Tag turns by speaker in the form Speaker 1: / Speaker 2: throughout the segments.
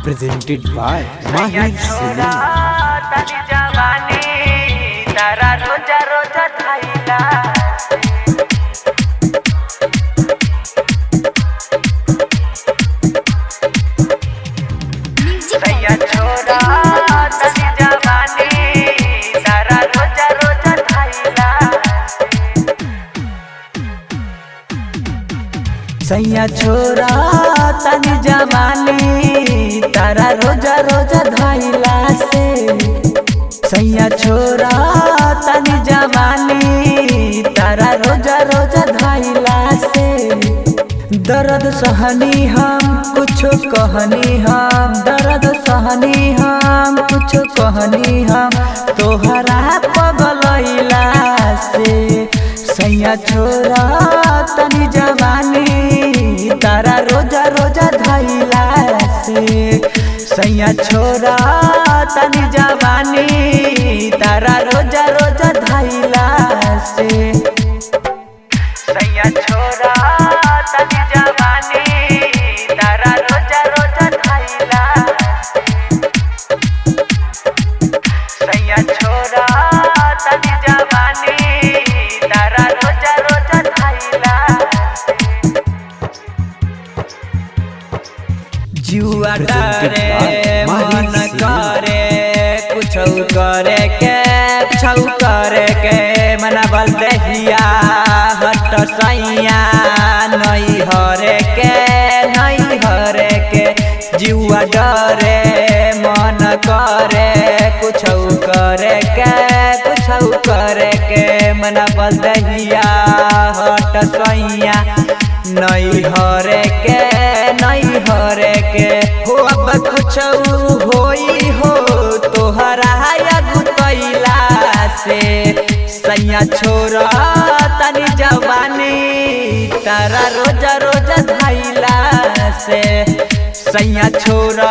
Speaker 1: presented by Mahir Cinema.
Speaker 2: तनी जवानी तारा रोजा रोजा धाइला सैया छोरा तनी जवानी तारा रोजा रोजा धाइला सैया छोरा तनी जवानी तारा रोजा रोजा धाइला से सैया छोरा तनी जवानी तारा रोजा रोजा धाइला से दर्द सहनी हम कुछ कहनी हम दर्द सहनी हम कुछ कहनी हम तोहरा पगलैला से सैया छोरा तनी जवानी तारा रोजा रोजा धाइला से सैया छोरा तनी जवानी तारा रोजा रोजा धाइला से सैया छोरा तनी जवानी तारा रोजा रोजा धाइला सैया छोरा तनी जवानी तारा रोजा रोजा धाइला जुआ डरे मन करे कुछ करे के मना बल दहिया हट सैया नहीं हरे के जुआ डरे मन करे कुछ करे के मना बल दहिया हट सैया नहीं हरे के हो अब कुछ होई हो तोहरा गुतैला से सैया छोरा तनी जवानी तारा रोजा रोजा धाइला से सैया छोरा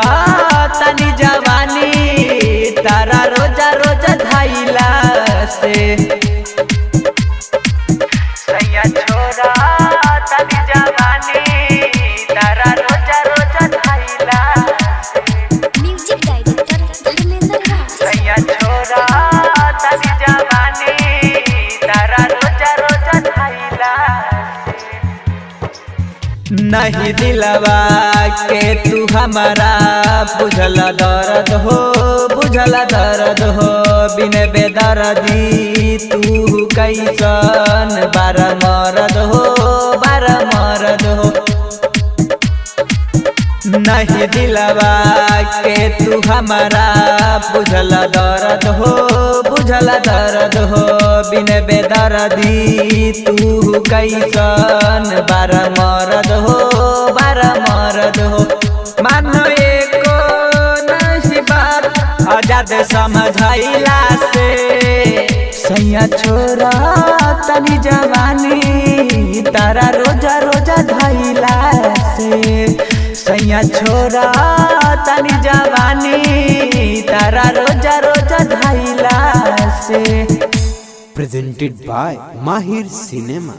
Speaker 2: तनी जवानी तारा रोजा रोजा धाइला से सैया छोरा तनी जवानी तारा रोजा रोजा धाइला
Speaker 3: म्यूजिक डायरेक्टर धर्मेंद्र राज
Speaker 2: सैया छोरा तनी जवानी तारा रोजा रोजा धाइला नहीं दिलवा के तू हमारा बुझल दर्द हो बिन बेदर्दी तू कैसन बार मरद हो नहीं दिलवा के तू हमारा बुझल दर्द हो बिन बेदर्दी तू कैसन बार मरद हो मानो एको नहीं बात आजाद समझाइला से सैया छोरा तनी जवानी तारा रोजा रोजा धाइला से सैया छोरा तनी जवानी तारा रोजा रोजा धाइला से
Speaker 1: Presented by Mahir Cinema.